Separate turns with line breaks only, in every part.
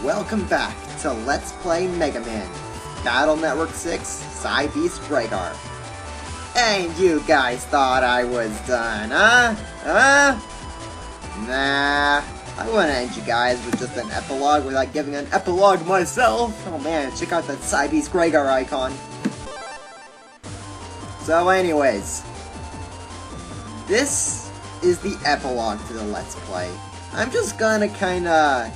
welcome back to Let's Play MegaMan, Battle Network 6, Psy Beast Rhaegar. And you guys thought I was done, huh? Nah, I wouldn't end you guys with just an epilogue without giving an epilogue myself. Oh man, check out that Psy Beast Rhaegar icon. So anyways, this is the epilogue to the Let's Play. I'm just gonna kinda...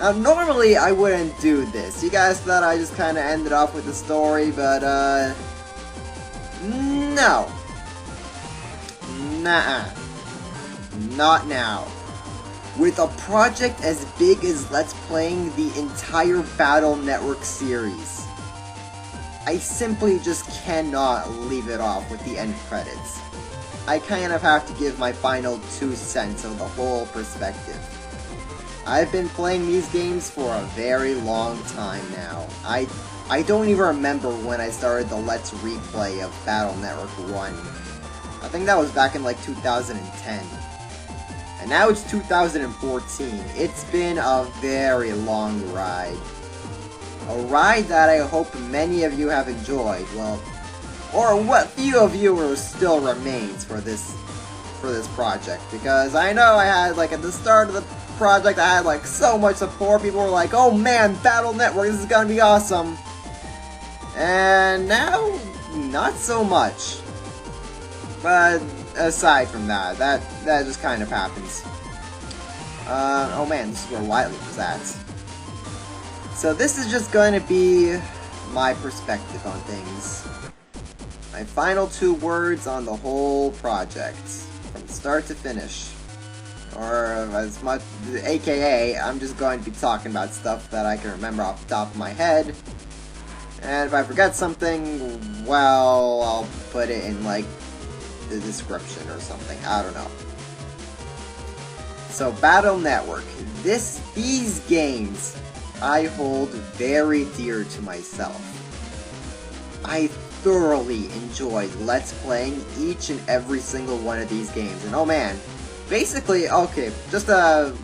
Now, normally I wouldn't do this. You guys thought I just kinda ended off with the story, but, no. Nuh-uh. Not now. With a project as big as Let's Playing the entire Battle Network series, I simply just cannot leave it off with the end credits. I kind of have to give my final 2 cents of the whole perspective. I've been playing these games for a very long time now. I don't even remember when I started the Let's Replay of Battle Network 1. I think that was back in like 2010. And now it's 2014. It's been a very long ride. A ride that I hope many of you have enjoyed, well, or what few of you still remains for this project. Because I know I had, like, at the start of the project, I had, like, so much support. People were like, oh man, Battle Network, this is gonna be awesome. And now, not so much. But aside from that just kind of happens. Oh man, this is where Wiley was at. So this is just going to be my perspective on things. My final 2 words on the whole project, from start to finish. Or as much, aka, I'm just going to be talking about stuff that I can remember off the top of my head. And if I forget something, well, I'll put it in, like, the description or something. I don't know. So, Battle Network. These games, I hold very dear to myself. I thoroughly enjoyed Let's Playing each and every single one of these games. And oh man, basically, okay, just a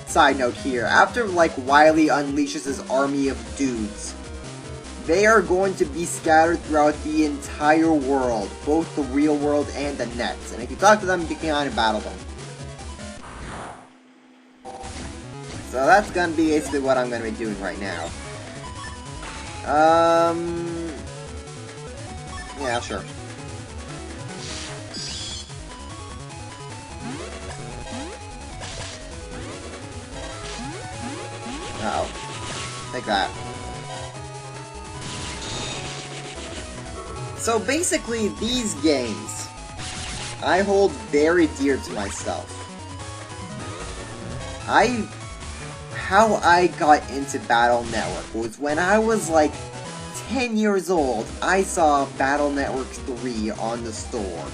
side note here. After, like, Wily unleashes his army of dudes, they are going to be scattered throughout the entire world, both the real world and the nets. And if you talk to them, you can kind of battle them. So that's gonna be basically what I'm gonna be doing right now. Yeah, sure. Uh-oh. Take that. So basically, these games, I hold very dear to myself. How I got into Battle Network was when I was like 10 years old. I saw Battle Network 3 on the store.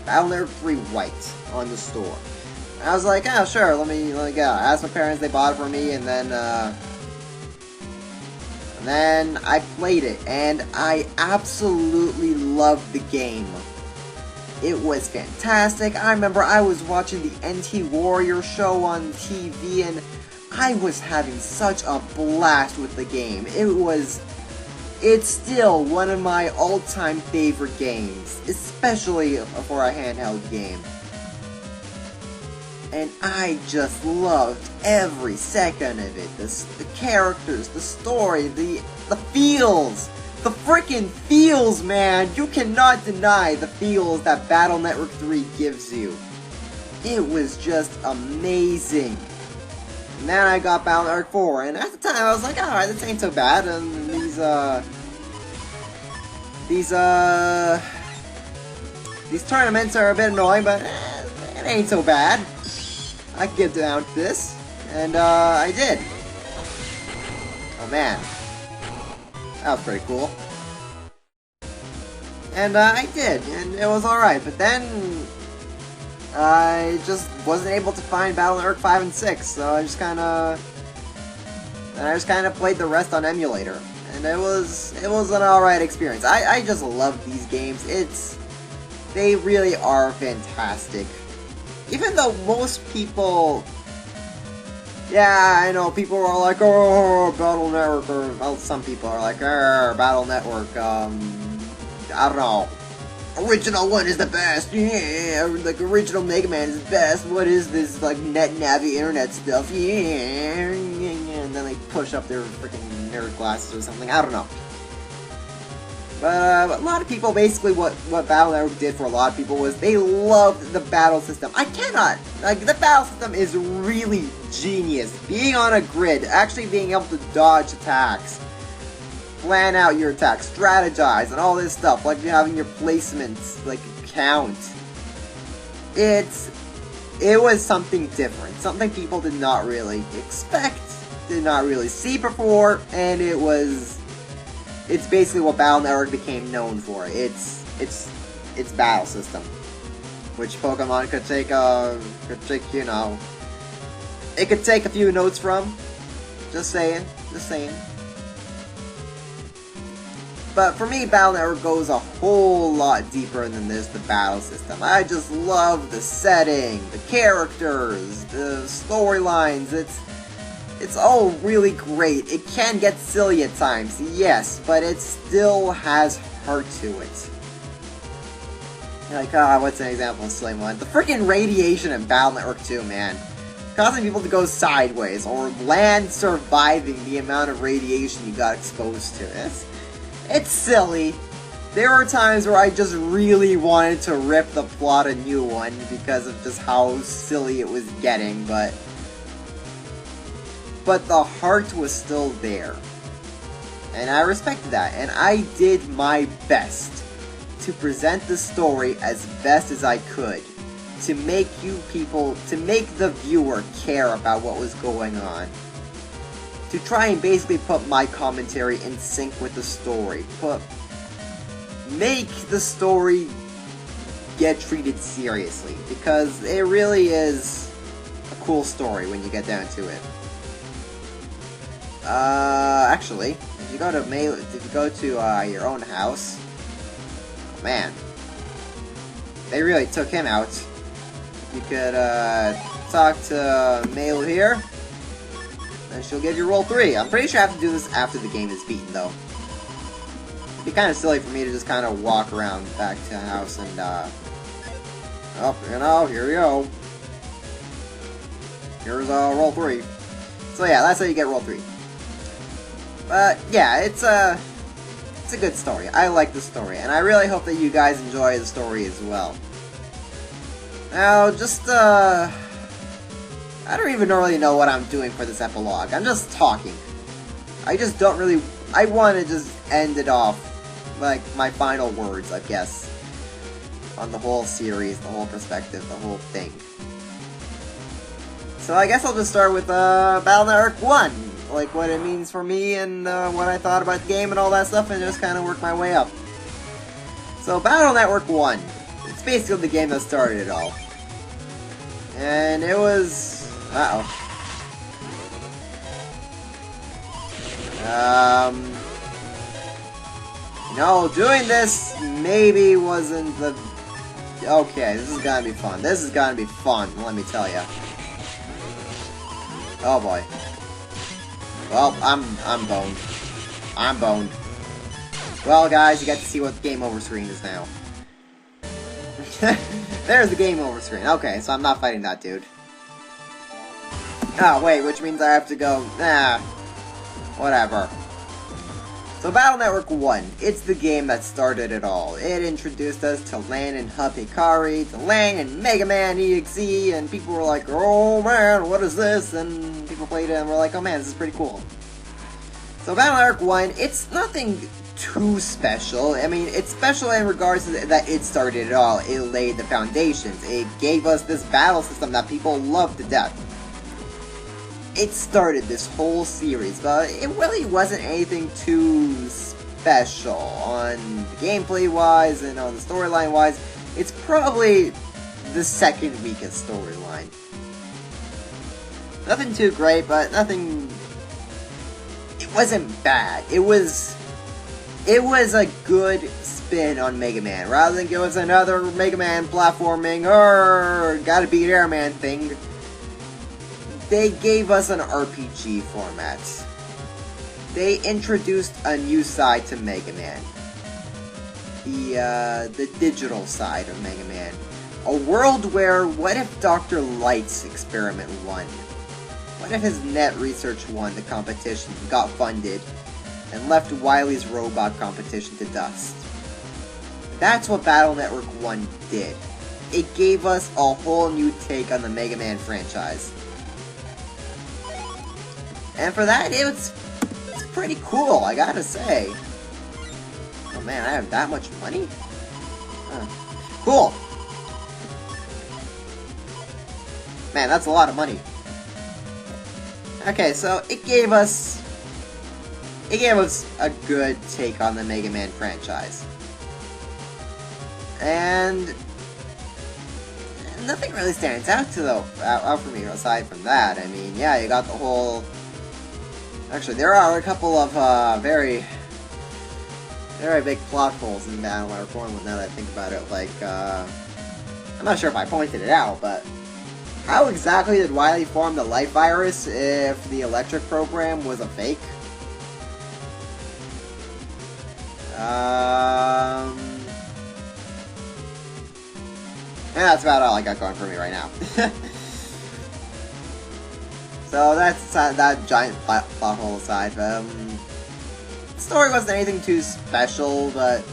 Battle Network 3 White on the store. And I was like, oh sure, let me go. I asked my parents, they bought it for me, and then I played it, and I absolutely loved the game. It was fantastic. I remember I was watching the NT Warrior show on TV, and I was having such a blast with the game. It's still one of my all-time favorite games, especially for a handheld game. And I just loved every second of it. The characters, the story, the feels. The freaking feels, man! You cannot deny the feels that Battle Network 3 gives you. It was just amazing. And then I got Battle Network 4, and at the time I was like, alright, this ain't so bad. And these tournaments are a bit annoying, but it ain't so bad. I can get down to this, and I did. Oh man, that was pretty cool. And I did, and it was alright, but then I just wasn't able to find Battle Network 5 and 6, so I just kinda played the rest on emulator. And it was an alright experience. I just love these games. They really are fantastic. Even though most people Yeah, I know, people are like, oh, Battle Network, or, well, some people are like, Battle Network, I don't know. Original one is the best, yeah, like, original Mega Man is the best, what is this, like, net-navy internet stuff, yeah, and then they push up their freaking nerd glasses or something, I don't know. But a lot of people, basically, what Battle Network did for a lot of people was they loved the battle system. I cannot, like, the battle system is really genius. Being on a grid, actually being able to dodge attacks, plan out your attacks, strategize, and all this stuff, like having your placements, like, count. It was something different, something people did not really expect, did not really see before, and it's basically what Battle Network became known for. It's battle system, which Pokemon could take, you know, it could take a few notes from. Just saying. But for me, Battle Network goes a whole lot deeper than this, the battle system. I just love the setting, the characters, the storylines. It's all really great. It can get silly at times, yes, but it still has heart to it. Like, what's an example of silly one? The freaking radiation in Battle Network 2, man. Causing people to go sideways, or land surviving the amount of radiation you got exposed to. It's silly. There were times where I just really wanted to rip the plot a new one because of just how silly it was getting, but the heart was still there. And I respected that, and I did my best to present the story as best as I could, to make the viewer care about what was going on. To try and basically put my commentary in sync with the story. Make the story get treated seriously, because it really is a cool story when you get down to it. Actually, if you go to your own house, oh man, they really took him out. You could talk to Mail here, and she'll give you roll 3. I'm pretty sure I have to do this after the game is beaten, though. It'd be kind of silly for me to just kind of walk around back to the house and oh, you know, here we go. Here's roll 3. So yeah, that's how you get roll 3. But yeah, it's a good story. I like the story, and I really hope that you guys enjoy the story as well. Now, just I don't even really know what I'm doing for this epilogue. I'm just talking. I just don't really. I want to just end it off, like my final words, I guess, on the whole series, the whole perspective, the whole thing. So I guess I'll just start with Battle Network 1. Like what it means for me and what I thought about the game and all that stuff, and just kind of work my way up. So Battle Network 1, it's basically the game that started it all. And it was... No, doing this maybe wasn't the... Okay, this is gonna be fun. This is gonna be fun, let me tell ya. Oh boy. Well, I'm boned. I'm boned. Well, guys, you get to see what the game over screen is now. There's the game over screen. Okay, so I'm not fighting that dude. Oh, wait, which means I have to go... whatever. So Battle Network 1, it's the game that started it all. It introduced us to Lan and Hub Hikari, to Lang and MegaMan EXE, and people were like, oh man, what is this? And people played it and were like, oh man, this is pretty cool. So Battle Network 1, it's nothing too special. I mean, it's special in regards to that it started it all. It laid the foundations. It gave us this battle system that people love to death. It started this whole series, but it really wasn't anything too special on the gameplay-wise and on the storyline-wise. It's probably the second weakest storyline. Nothing too great, but nothing... It wasn't bad. It was a good spin on Mega Man. Rather than give us another Mega Man platforming, gotta beat Airman thing. they gave us an RPG format. They introduced a new side to MegaMan. The digital side of MegaMan. A world where, what if Dr. Light's experiment won? What if his net research won the competition, got funded, and left Wily's robot competition to dust? That's what Battle Network 1 did. It gave us a whole new take on the MegaMan franchise. And for that, it's pretty cool, I gotta say. Oh man, I have that much money? Cool! Man, that's a lot of money. Okay, so it gave us a good take on the MegaMan franchise. And nothing really stands out for me aside from that. I mean, yeah, you got the whole... Actually, there are a couple of very big plot holes in Battle Network 1 now that I think about it. Like, I'm not sure if I pointed it out, but how exactly did Wily form the life virus if the electric program was a fake? And that's about all I got going for me right now. So that's that giant plot hole aside. The story wasn't anything too special, but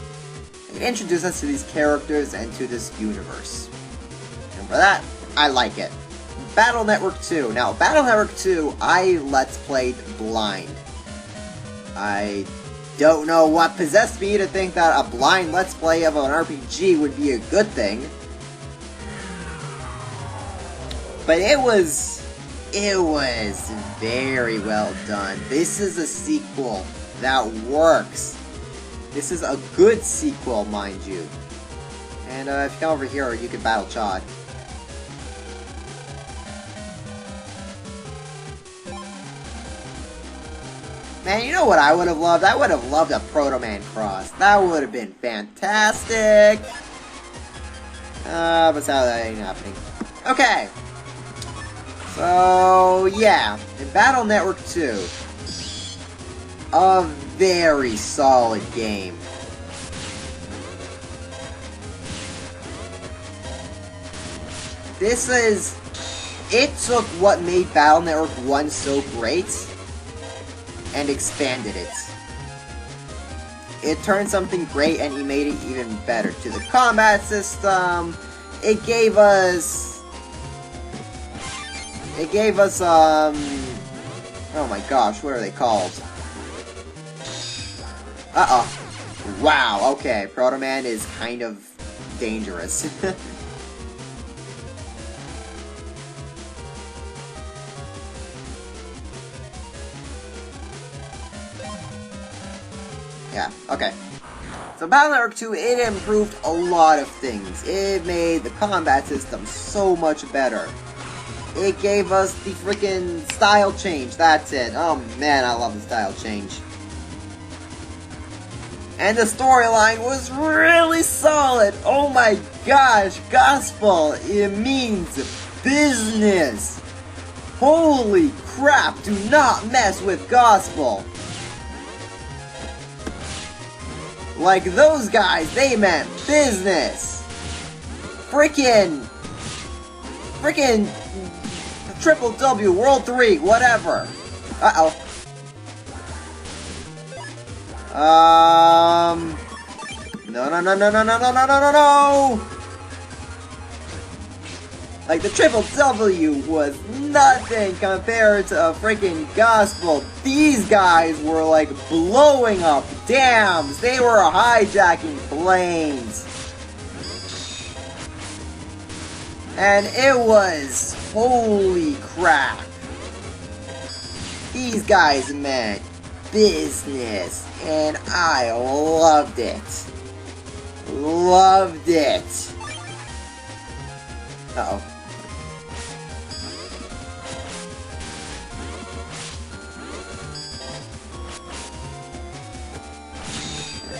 it introduced us to these characters and to this universe. And for that, I like it. Battle Network 2. Now, Battle Network 2, I Let's Played blind. I don't know what possessed me to think that a blind Let's Play of an RPG would be a good thing. But it was very well done. This is a sequel that works. This is a good sequel, mind you. And if you come over here, you can battle Chod. Man, you know what I would have loved? I would have loved a Proto-Man cross. That would have been fantastic. But sadly that ain't happening. Okay. So, yeah. In Battle Network 2, a very solid game. It took what made Battle Network 1 so great and expanded it. It turned something great and he made it even better. To the combat system, it gave us, oh my gosh, what are they called? Uh-oh. Wow, okay, Proto-Man is kind of dangerous. Yeah, okay. So Battle Network 2, it improved a lot of things. It made the combat system so much better. It gave us the freaking style change, that's it. Oh man, I love the style change. And the storyline was really solid. Oh my gosh, Gospel, it means business. Holy crap, do not mess with Gospel. Like those guys, they meant business. Freaking Triple W, World 3, whatever. Uh-oh. No. Like, the Triple W was nothing compared to a freaking Gospel. These guys were, like, blowing up dams. They were hijacking planes. And it was, holy crap. These guys meant business. And I loved it. Loved it. Uh-oh.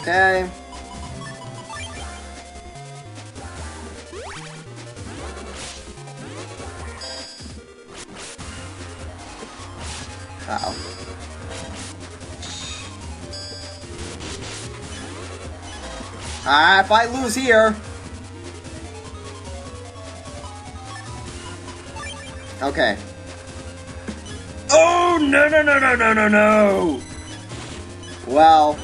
Okay. Uh-oh. If I lose here... Okay. Oh, no, no, no, no, no, no, no! Well...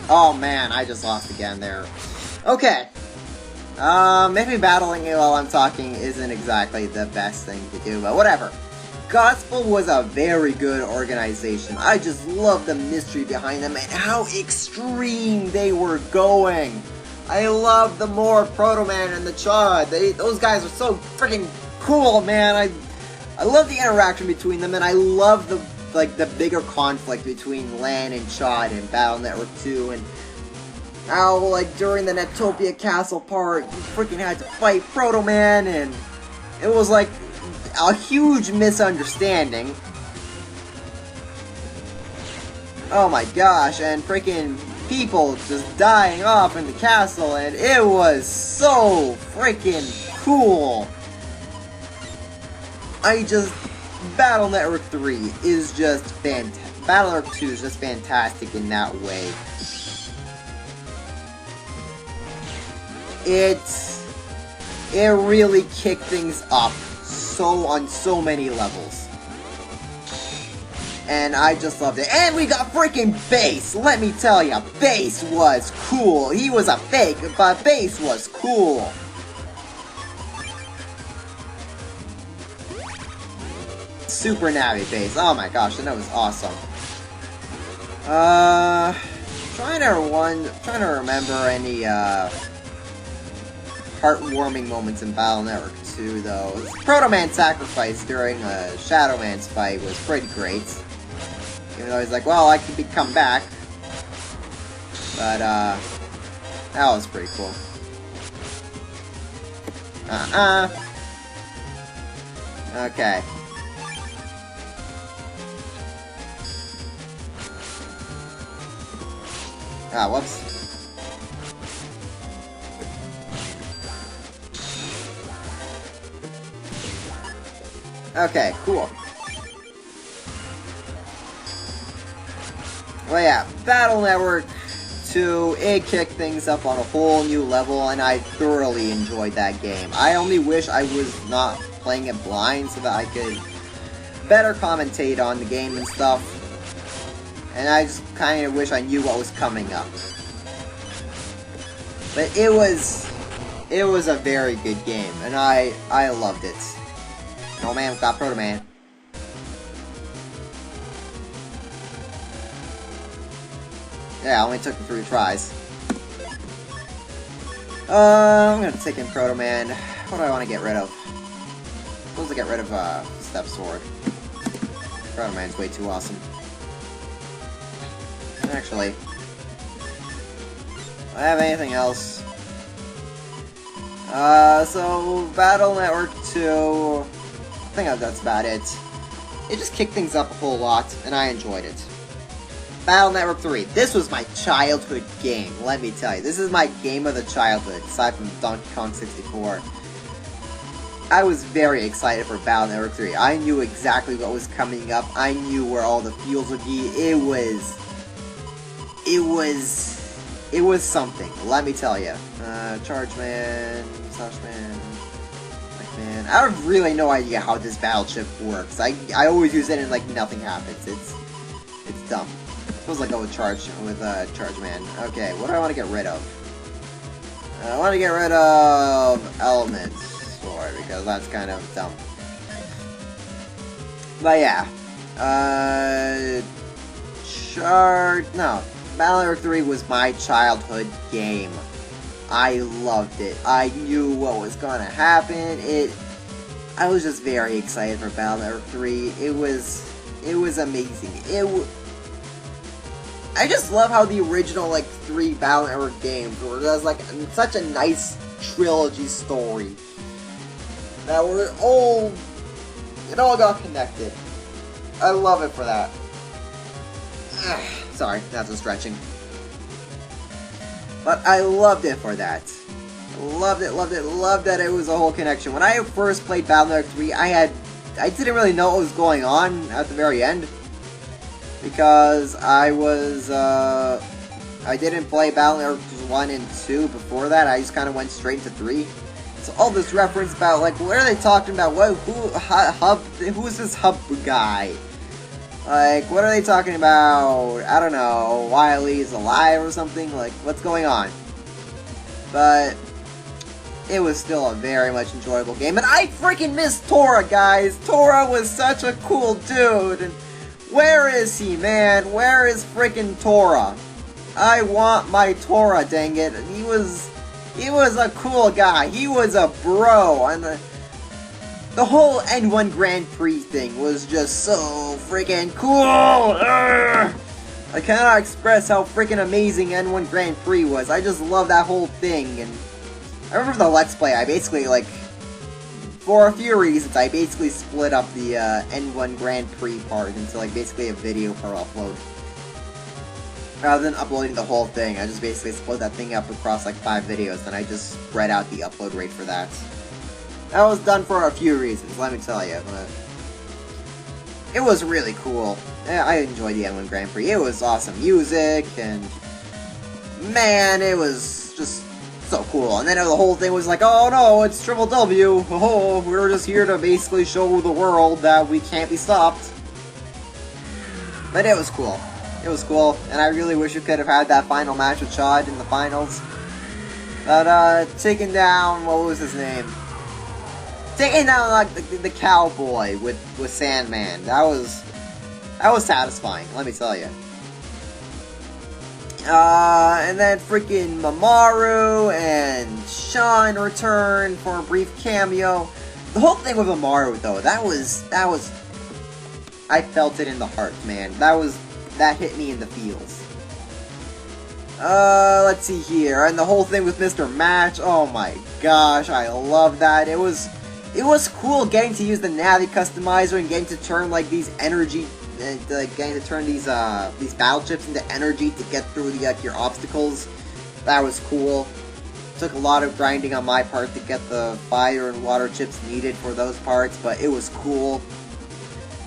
Oh, man, I just lost again there. Okay. Maybe battling it while I'm talking isn't exactly the best thing to do, but whatever. Gospel was a very good organization. I just love the mystery behind them and how extreme they were going. I love the more Proto Man and the Chad. Those guys are so freaking cool, man. I love the interaction between them, and I love the bigger conflict between Lan and Chad in Battle Network 2, and how, like, during the Netopia Castle part, you freaking had to fight Proto Man, and it was like a huge misunderstanding. Oh my gosh, and freaking people just dying off in the castle, and it was so freaking cool. Battle Network 3 is just fantastic. Battle Network 2 is just fantastic in that way. It really kicked things up on so many levels. And I just loved it. And we got freaking Bass! Let me tell ya, Bass was cool. He was a fake, but Bass was cool. Super Navi Bass. Oh my gosh, that was awesome. Trying to remember any heartwarming moments in Battle Network 2, though. Proto Man sacrifice during Shadow Man's fight was pretty great. Even though he's like, well, I could come back. But, that was pretty cool. Okay. Ah, whoops. Okay, cool. Well, yeah, Battle Network 2, it kicked things up on a whole new level, and I thoroughly enjoyed that game. I only wish I was not playing it blind so that I could better commentate on the game and stuff. And I just kind of wish I knew what was coming up. But it was a very good game, and I loved it. No man, stop Proto Man. Yeah, only took 3 tries. I'm gonna take in Proto Man. What do I want to get rid of? I'm supposed to get rid of Step Sword. Proto Man's way too awesome. Actually, do I have anything else? So Battle Network 2. I think that's about it. It just kicked things up a whole lot, and I enjoyed it. Battle Network 3. This was my childhood game, let me tell you. This is my game of the childhood, aside from Donkey Kong 64. I was very excited for Battle Network 3. I knew exactly what was coming up. I knew where all the fields would be. It was something, let me tell you. Charge Man, Slash Man, Man. I have really no idea how this battleship works. I always use it and like nothing happens. It's dumb. Feels like I would charge Man. Okay, what do I want to get rid of? I want to get rid of Element Sword because that's kind of dumb. But yeah, Battle Network 3 was my childhood game. I loved it. I knew what was gonna happen. I was just very excited for Battle Network 3. It was amazing. I just love how the original, like, 3 Battle Network games were just, like, such a nice trilogy story. That it all got connected. I love it for that. Sorry, that's a stretching. But I loved it for that. Loved that it was a whole connection. When I first played Battle Network 3, I had I didn't really know what was going on at the very end. Because I didn't play Battle Networks 1 and 2 before that. I just kind of went straight to 3. So all this reference about, like, what are they talking about? Who's this Hub guy? Like, what are they talking about? I don't know, Wily's alive or something? Like, what's going on? But it was still a very much enjoyable game. And I freaking missed Tora, guys! Tora was such a cool dude! And where is he, man? Where is freaking Tora? I want my Tora, dang it. He was a cool guy. He was a bro. And the whole N1 Grand Prix thing was just so freaking cool. Urgh! I cannot express how freaking amazing N1 Grand Prix was. I just love that whole thing. And I remember the Let's Play, I basically, like, for a few reasons, I basically split up the N1 Grand Prix part into, like, basically a video per upload. Rather than uploading the whole thing, I just basically split that thing up across, like, 5 videos, and I just spread out the upload rate for that. That was done for a few reasons, let me tell you, but it was really cool. I enjoyed the N1 Grand Prix. It was awesome music, and man, it was just so cool. And then the whole thing was like, oh no, it's Triple W. Oh, we're just here to basically show the world that we can't be stopped. But it was cool. It was cool, and I really wish we could have had that final match with Chad in the finals. But, taking down, what was his name? Taking down, like, the cowboy with Sandman. That was satisfying, let me tell you. And then freaking Mamaru and Sean returned for a brief cameo. The whole thing with Mamaru, though, that was, I felt it in the heart, man. That hit me in the feels. Let's see here, and the whole thing with Mr. Match, oh my gosh, I love that. It was cool getting to use the Navi customizer and getting to turn, like, these energy, getting to turn these battle chips into energy to get through the, like, your obstacles. That was cool. Took a lot of grinding on my part to get the fire and water chips needed for those parts, but it was cool.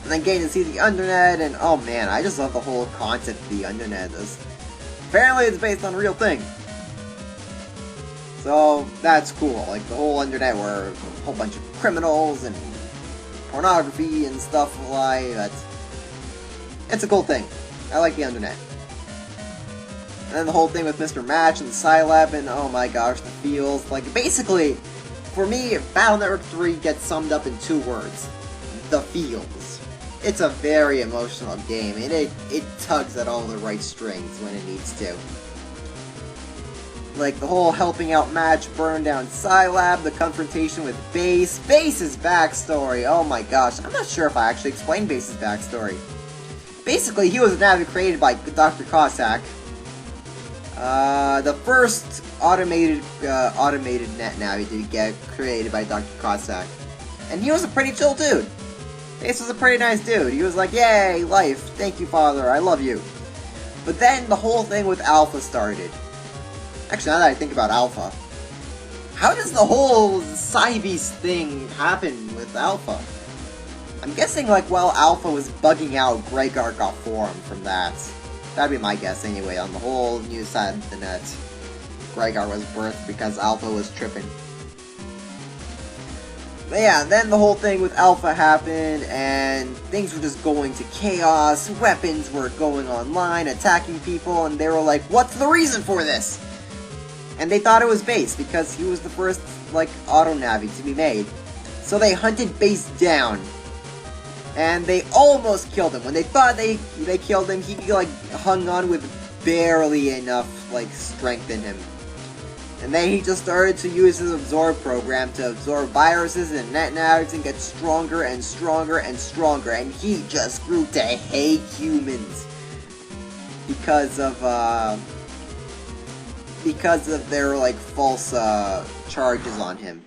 And then getting to see the Undernet, and oh man, I just love the whole concept of the Undernet. Apparently it's based on a real thing. So, that's cool. Like, the whole Undernet were a whole bunch of criminals and pornography and stuff like that. It's a cool thing. I like the Undernet. And then the whole thing with Mr. Match and the Scilab, and oh my gosh, the feels. Like, basically, for me, Battle Network 3 gets summed up in 2 words. The feels. It's a very emotional game, and it tugs at all the right strings when it needs to. Like, the whole helping out match, burn down Scilab, the confrontation with Base, Base's backstory, oh my gosh, I'm not sure if I actually explained Base's backstory. Basically, he was a Navi created by Dr. Cossack. The first automated net Navi to get created by Dr. Cossack. And he was a pretty chill dude. Base was a pretty nice dude. He was like, yay, life, thank you, father, I love you. But then the whole thing with Alpha started. Actually, now that I think about Alpha, how does the whole Cybeast thing happen with Alpha? I'm guessing, like, while Alpha was bugging out, Gregar got formed from that. That'd be my guess anyway, on the whole new side of the net. Gregar was birthed because Alpha was tripping. But yeah, then the whole thing with Alpha happened, and things were just going to chaos, weapons were going online, attacking people, and they were like, what's the reason for this? And they thought it was Base, because he was the first, like, auto-navi to be made. So they hunted Base down, and they almost killed him. When they thought they killed him, he, like, hung on with barely enough, like, strength in him. And then he just started to use his Absorb program to absorb viruses and net navies and get stronger and stronger and stronger. And he just grew to hate humans because of their, like, false charges on him.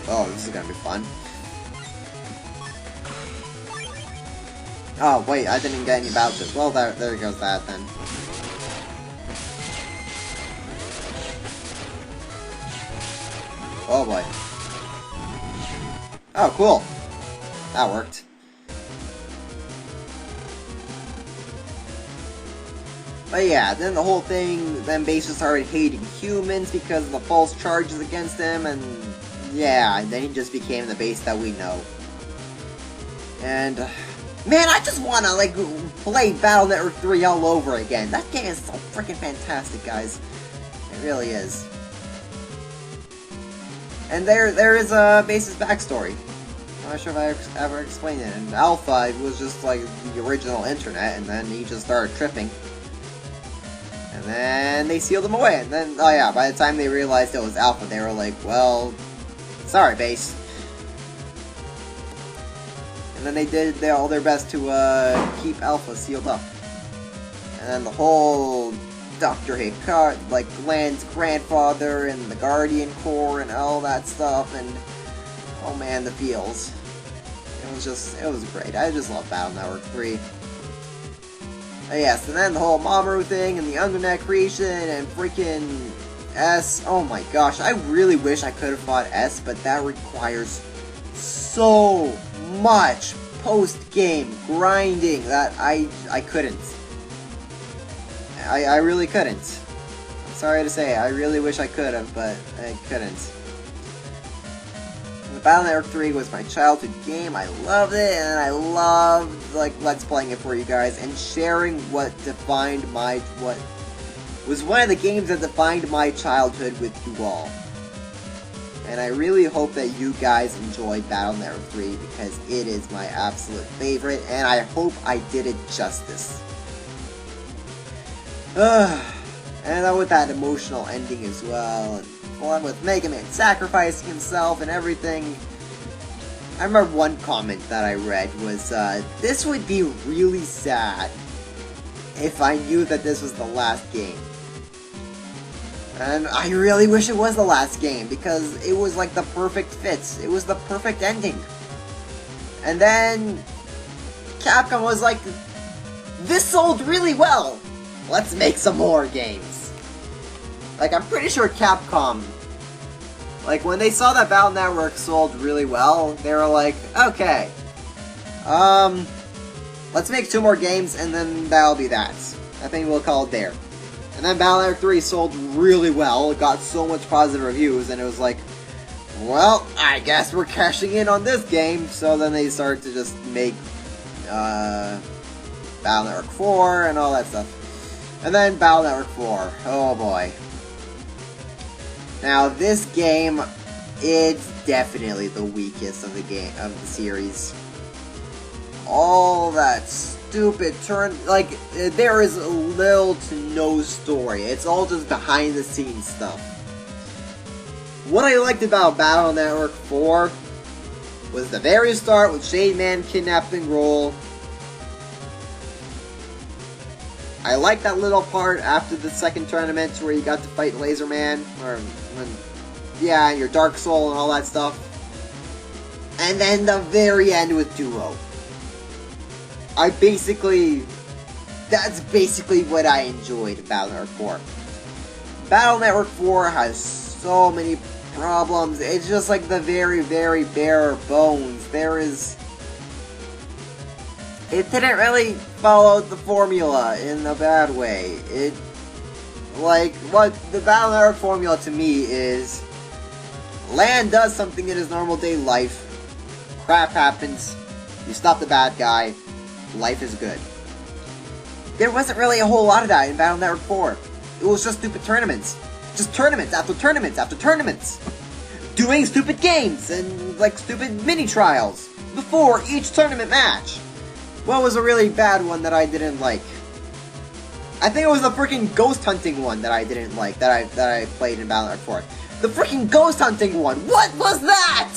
Oh, this is gonna be fun. Oh, wait, I didn't get any battle chips. Well, there goes that then. Oh boy. Oh, cool. That worked. But yeah, then the whole thing, then Base started hating humans because of the false charges against him, and yeah, and then he just became the Base that we know. And, man, I just wanna, like, play Battle Network 3 all over again. That game is so freaking fantastic, guys. It really is. And there is Base's backstory. I'm not sure if I ever explained it. In Alpha, it was just like the original internet, and then he just started tripping. And then they sealed him away, and then, oh yeah, by the time they realized it was Alpha, they were like, well, sorry, Base. And then they did all their best to keep Alpha sealed up. And then the whole Dr. Hiccup, like Glenn's grandfather and the Guardian Corps and all that stuff, and oh man, the feels. It was great. I just love Battle Network 3. Yes, and then the whole Mamoru thing and the Undernet creation and freaking S. Oh my gosh, I really wish I could have fought S, but that requires so much post-game grinding that I couldn't. I really couldn't. I'm sorry to say, I really wish I could have, but I couldn't. Battle Network 3 was my childhood game. I loved it, and I loved, like, Let's Playing it for you guys, and sharing what was one of the games that defined my childhood with you all. And I really hope that you guys enjoyed Battle Network 3, because it is my absolute favorite, and I hope I did it justice. And then with that emotional ending as well, and along with MegaMan sacrificing himself and everything. I remember one comment that I read was, this would be really sad if I knew that this was the last game. And I really wish it was the last game, because it was like the perfect fit. It was the perfect ending. And then Capcom was like, this sold really well. Let's make some more games. Like, I'm pretty sure Capcom, like, when they saw that Battle Network sold really well, they were like, okay, let's make 2 more games, and then that'll be that. I think we'll call it there. And then Battle Network 3 sold really well, it got so much positive reviews, and it was like, well, I guess we're cashing in on this game, so then they started to just make, Battle Network 4, and all that stuff. And then Battle Network 4, oh boy. Now, this game, it's definitely the weakest of the series. All that stupid like, there is little to no story. It's all just behind the scenes stuff. What I liked about Battle Network 4 was the very start with Shade Man kidnapping Roll. I like that little part after the second tournament where you got to fight Laser Man, yeah, your Dark Soul and all that stuff. And then the very end with Duo. That's basically what I enjoyed about Battle Network 4. Battle Network 4 has so many problems. It's just like the very, very bare bones. It didn't really follow the formula in a bad way. What the Battle Network formula to me is, Land does something in his normal day life, crap happens, you stop the bad guy, life is good. There wasn't really a whole lot of that in Battle Network 4. It was just stupid tournaments. Just tournaments after tournaments after tournaments. Doing stupid games and, like, stupid mini-trials before each tournament match. What was a really bad one that I didn't like? I think it was the freaking ghost hunting one that I didn't like, that I played in Battle Network 4. The freaking ghost hunting one! What was that?!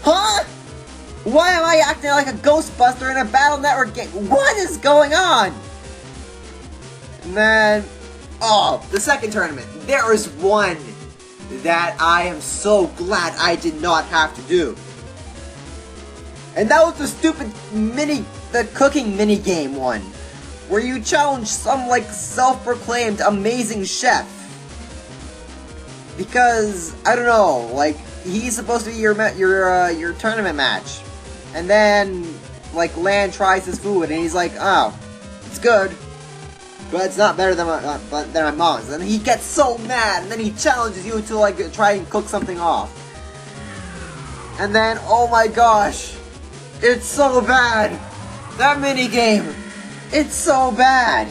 Huh?! Why am I acting like a Ghostbuster in a Battle Network game? What is going on?! And then, oh, the second tournament. There is one that I am so glad I did not have to do. And that was the stupid the cooking mini game one, where you challenge some, like, self-proclaimed amazing chef. Because, I don't know, like, he's supposed to be your tournament match, and then like Lan tries his food and he's like, oh, it's good, but it's not better than my mom's. And he gets so mad, and then he challenges you to like try and cook something off. And then, oh my gosh, it's so bad. That minigame, it's so bad.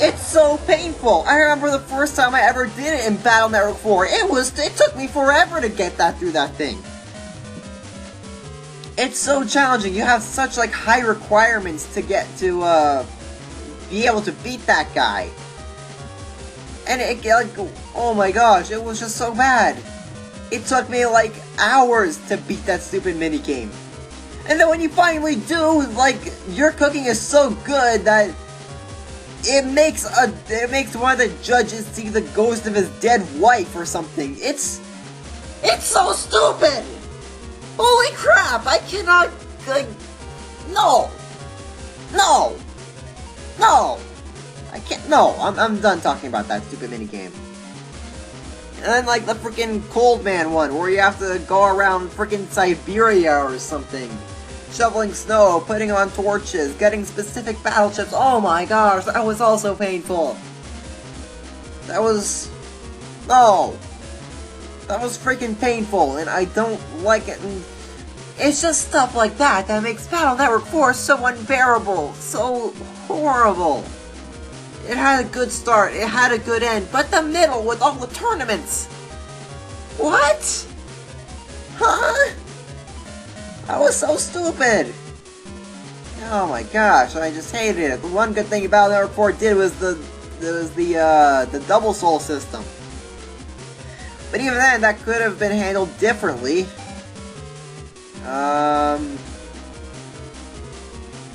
It's so painful. I remember the first time I ever did it in Battle Network 4. It took me forever to get through that thing. It's so challenging. You have such like high requirements to get to be able to beat that guy. And it like, oh my gosh, it was just so bad. It took me like hours to beat that stupid minigame. And then when you finally do, like, your cooking is so good that it makes one of the judges see the ghost of his dead wife or something. It's so stupid! Holy crap! I cannot, like, no! I can't, no, I'm done talking about that stupid minigame. And then, like, the freaking Cold Man one, where you have to go around freaking Siberia or something. Shoveling snow, putting on torches, getting specific battle chips. Oh my gosh, that was also painful. That was... no. That was freaking painful, and I don't like it. And it's just stuff like that that makes Battle Network 4 so unbearable, so horrible. It had a good start, it had a good end, but the middle with all the tournaments. What? Huh? That was so stupid! Oh my gosh, I just hated it. The one good thing about Network 4 did was the double soul system. But even then, that could have been handled differently.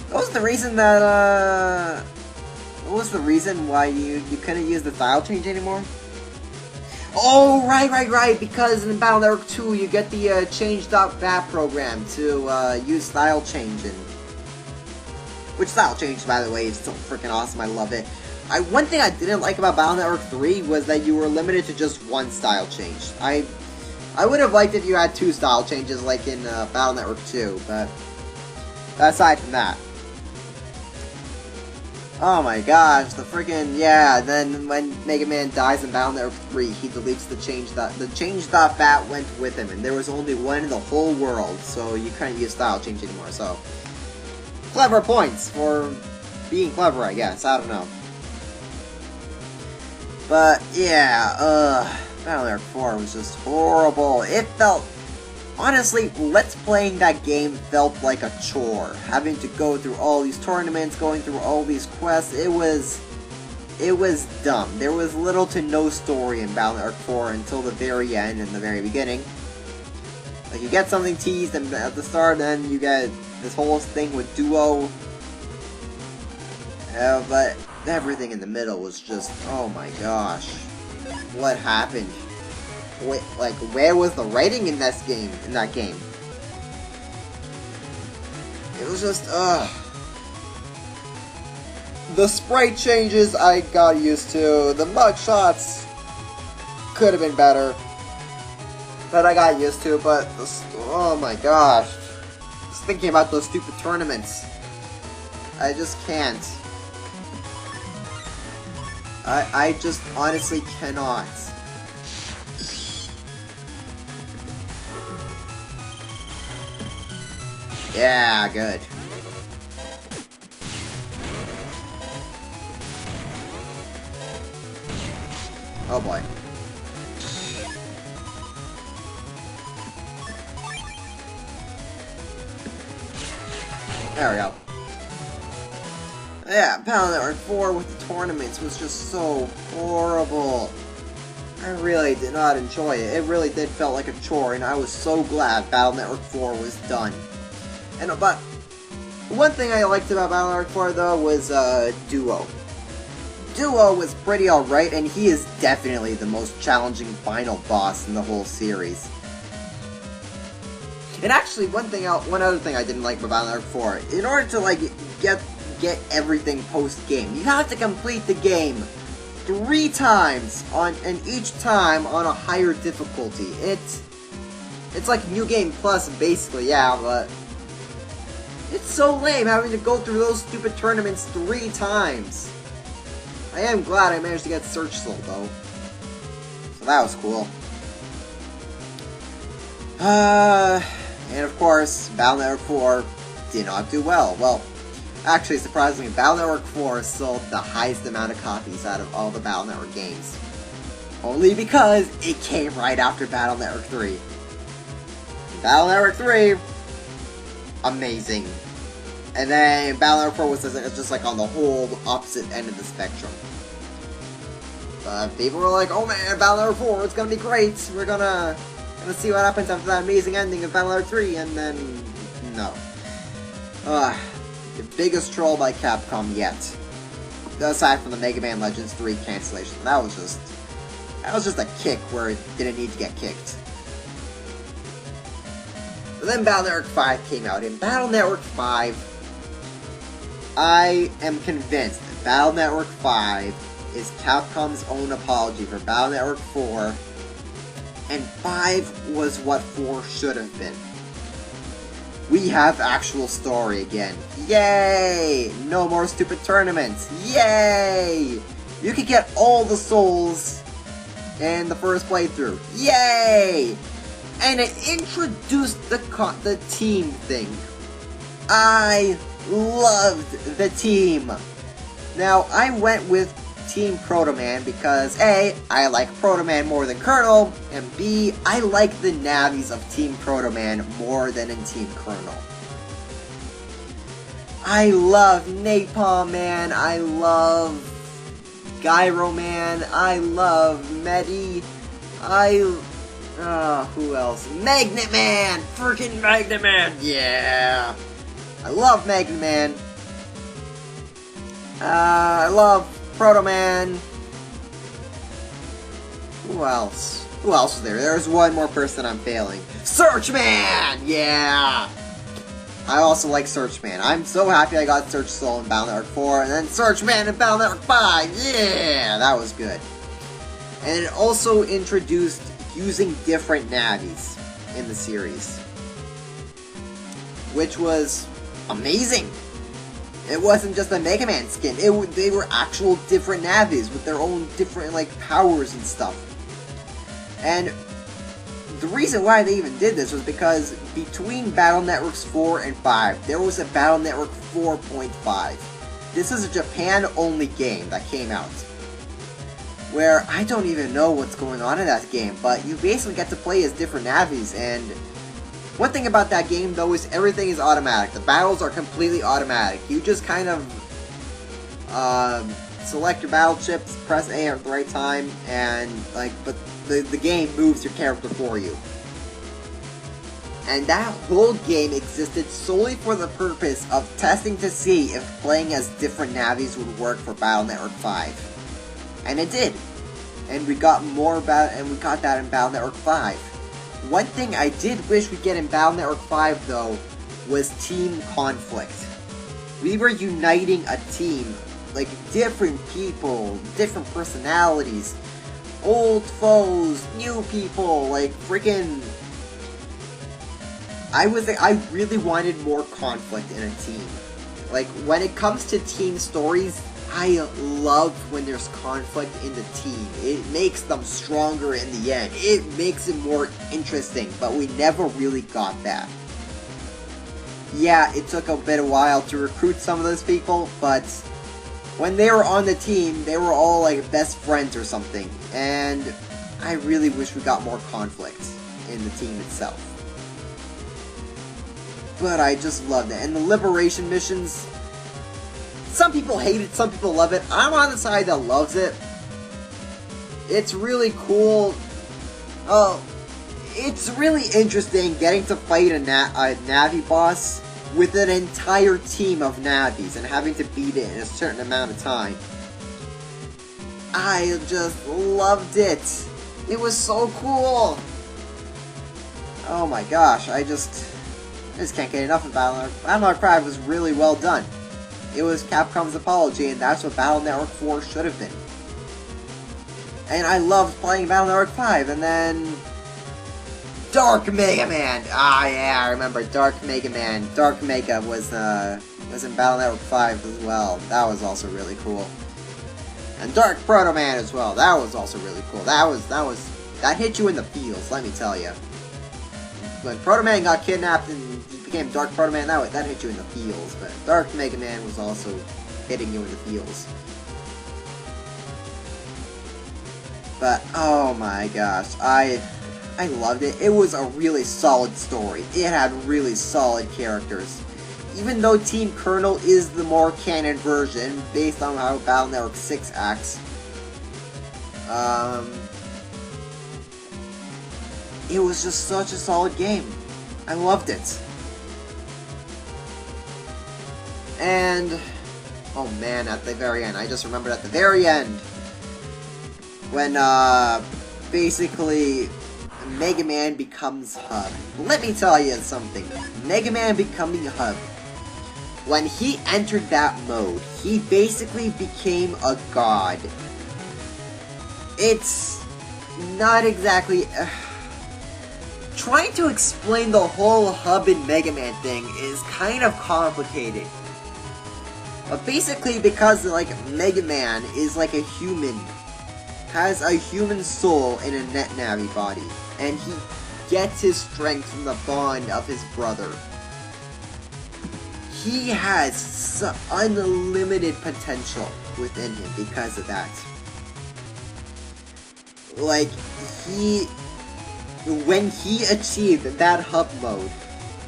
What was the reason that, what was the reason why you couldn't use the style change anymore? Oh, right, because in Battle Network 2 you get the change.bat program to use style change in. Which style change, by the way, is so freaking awesome, I love it. One thing I didn't like about Battle Network 3 was that you were limited to just one style change. I would have liked if you had 2 style changes like in Battle Network 2, but aside from that. Oh my gosh, the freaking, yeah, then when MegaMan dies in Battle Network 3, he deletes the change.bat went with him, and there was only one in the whole world, so you couldn't use style change anymore, so. Clever points for being clever, I guess, I don't know. But, yeah, Battle Network 4 was just horrible. It felt, honestly, Let's Playing that game felt like a chore. Having to go through all these tournaments, going through all these quests, it was dumb. There was little to no story in Battle Network 4 until the very end and the very beginning. Like, you get something teased at the start, then you get this whole thing with Duo. But everything in the middle was just, oh my gosh. What happened? Wait, like, where was the writing in that game? It was just, the sprite changes I got used to. The mug shots could have been better, but I got used to. But oh my gosh, just thinking about those stupid tournaments, I just can't. I just honestly cannot. Yeah, good. Oh boy. There we go. Yeah, Battle Network 4 with the tournaments was just so horrible. I really did not enjoy it. It really did felt like a chore, and I was so glad Battle Network 4 was done. And but one thing I liked about Battle Network 4 though was Duo. Duo was pretty alright, and he is definitely the most challenging final boss in the whole series. And actually, one other thing I didn't like about Battle Network 4, in order to like get everything post game, you have to complete the game 3 times, and each time on a higher difficulty. It's like New Game Plus, basically, yeah, but it's so lame having to go through those stupid tournaments 3 times. I am glad I managed to get Search Soul, though. So that was cool. And of course, Battle Network 4 did not do well. Well, actually, surprisingly, Battle Network 4 sold the highest amount of copies out of all the Battle Network games. Only because it came right after Battle Network 3. Battle Network 3, amazing. And then Battle Network 4 was just like on the whole opposite end of the spectrum. But people were like, oh man, Battle Network 4, it's gonna be great. We're gonna see what happens after that amazing ending of Battle Network 3, and then, no. The biggest troll by Capcom yet. Aside from the MegaMan Legends 3 cancellation. That was just a kick where it didn't need to get kicked. But then Battle Network 5 came out. In Battle Network 5, I am convinced that Battle Network 5 is Capcom's own apology for Battle Network 4, and 5 was what 4 should have been. We have actual story again. Yay! No more stupid tournaments. Yay! You can get all the souls in the first playthrough. Yay! And it introduced the team thing. I loved the team. Now, I went with Team Proto Man because A, I like Proto Man more than Colonel, and B, I like the Navis of Team Proto Man more than in Team Colonel. I love Napalm Man, I love Gyro Man, I love Medi, who else? Magnet Man! Freaking Magnet Man! Yeah! I love Magnet Man. I love Proto Man. Who else? Who else was there? There's one more person I'm failing. Search Man! Yeah! I also like Search Man. I'm so happy I got Search Soul in Battle Network 4, and then Search Man in Battle Network 5! Yeah! That was good. And it also introduced using different navis in the series, which was amazing. It wasn't just a MegaMan skin. They were actual different navis with their own different powers and stuff. And the reason why they even did this was because between Battle Networks 4 and 5, there was a Battle Network 4.5. This is a Japan-only game that came out, where I don't even know what's going on in that game, but you basically get to play as different navis. And one thing about that game, though, is everything is automatic. The battles are completely automatic. You just kind of select your battle chips, press A at the right time, and but the game moves your character for you. And that whole game existed solely for the purpose of testing to see if playing as different navis would work for Battle Network 5. And it did. And we got that in Battle Network 5. One thing I did wish we'd get in Battle Network 5, though, was team conflict. We were uniting a team, different people, different personalities, old foes, new people, freaking... I really wanted more conflict in a team. When it comes to team stories, I love when there's conflict in the team. It makes them stronger in the end. It makes it more interesting, but we never really got that. Yeah, it took a bit of a while to recruit some of those people, but when they were on the team, they were all best friends or something, and I really wish we got more conflict in the team itself. But I just loved it. And the liberation missions, some people hate it, some people love it. I'm on the side that loves it. It's really cool. It's really interesting getting to fight a Navi boss with an entire team of Navis and having to beat it in a certain amount of time. I just loved it. It was so cool. Oh my gosh, I just can't get enough of Battle Network. Battle Network 5 was really well done. It was Capcom's apology, and that's what Battle Network 4 should have been. And I loved playing Battle Network 5, and then Dark MegaMan. Ah, yeah, I remember Dark MegaMan. Dark Mega was in Battle Network 5 as well. That was also really cool. And Dark Proto Man as well. That was also really cool. That hit you in the feels, let me tell you. When Proto Man got kidnapped and he became Dark Proto Man, that hit you in the feels. But Dark Mega Man was also hitting you in the feels. But oh my gosh, I loved it. It was a really solid story. It had really solid characters. Even though Team Colonel is the more canon version, based on how Battle Network 6 acts, it was just such a solid game. I loved it. And, oh man, at the very end, I just remembered at the very end, when, basically, Mega Man becomes Hub. Let me tell you something. Mega Man becoming Hub. When he entered that mode, he basically became a god. It's not exactly... trying to explain the whole Hub and Mega Man thing is kind of complicated. But basically, because, like, Mega Man is like a human, has a human soul in a NetNavi body, and he gets his strength from the bond of his brother. He has unlimited potential within him because of that. Like, when he achieved that Hub mode,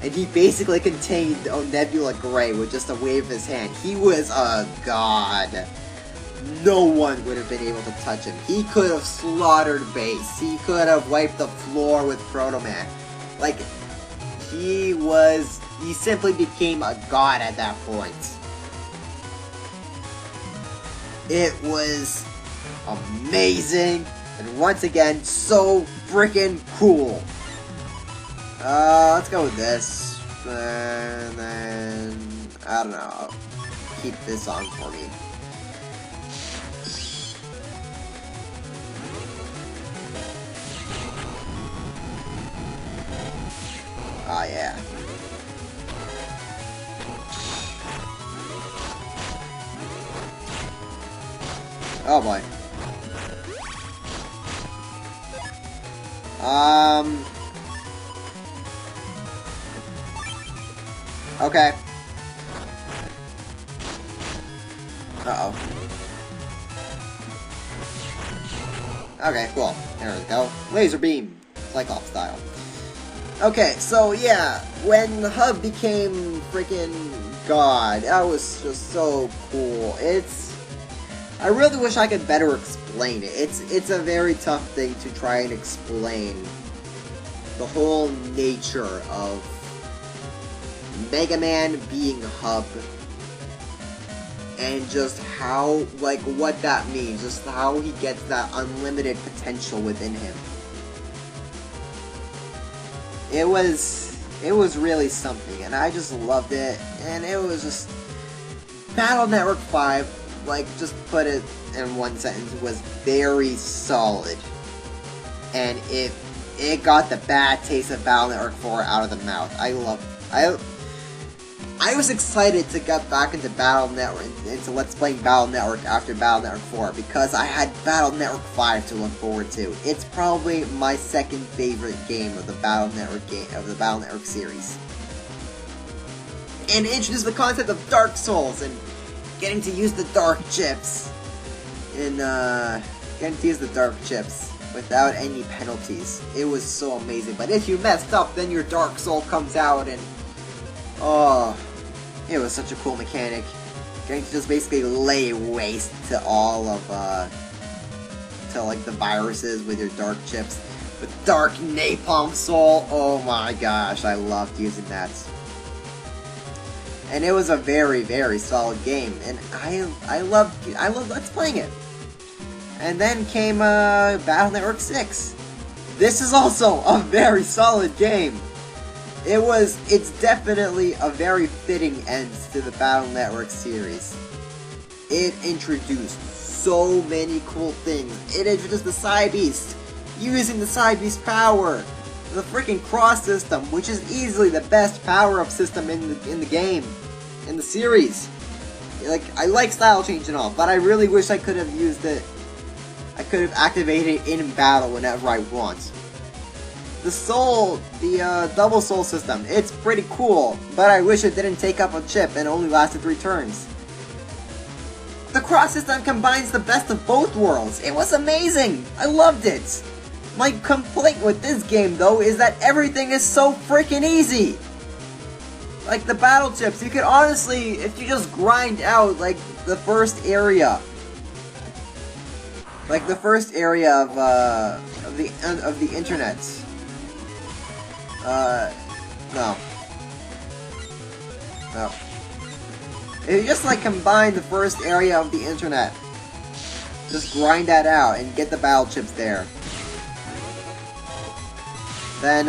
and he basically contained Nebula Gray with just a wave of his hand, he was a god. No one would have been able to touch him. He could have slaughtered base. He could have wiped the floor with Proto Man. Like, he simply became a god at that point. It was amazing, and once again, so freaking cool. Let's go with this, and then, I don't know, keep this on for me. Oh yeah. Oh boy. Okay. Uh-oh. Okay, cool. There we go. Laser beam. Cyclops style. Okay, so yeah, when Hub became freaking God, that was just so cool. I really wish I could better explain it. It's a very tough thing to try and explain the whole nature of Mega Man being Hub, and just how, like, what that means, just how he gets that unlimited potential within him. It was really something, and I just loved it, and it was just... Battle Network 5, like, just put it in one sentence, was very solid. And it got the bad taste of Battle Network 4 out of the mouth. I was excited to get back into Battle Network, into Let's Playing Battle Network after Battle Network 4, because I had Battle Network 5 to look forward to. It's probably my second favorite game of the Battle Network series. And it introduced the concept of Dark Souls and getting to use the Dark Chips. And getting to use the Dark Chips without any penalties. It was so amazing. But if you messed up, then your Dark Soul comes out, and oh, it was such a cool mechanic. Getting to just basically lay waste to all of, to like the viruses with your Dark Chips. With Dark Napalm Soul, oh my gosh, I loved using that. And it was a very, very solid game, and I loved Let's Playing it. And then came, Battle Network 6. This is also a very solid game. It's definitely a very fitting end to the Battle Network series. It introduced so many cool things. It introduced the Side Beast, using the Side Beast power, the freaking cross system, which is easily the best power-up system in the game, in the series. Like, I like style change and all, but I really wish I could have used it. I could have activated it in battle whenever I want. The double soul system, it's pretty cool, but I wish it didn't take up a chip and only lasted 3 turns. The cross system combines the best of both worlds. It was amazing! I loved it! My complaint with this game, though, is that everything is so freaking easy! Like, the battle chips, you could honestly, if you just grind out, like, the first area. Like, the first area of the internet. No. No. If you just, like, combine the first area of the internet, just grind that out and get the battle chips there. Then,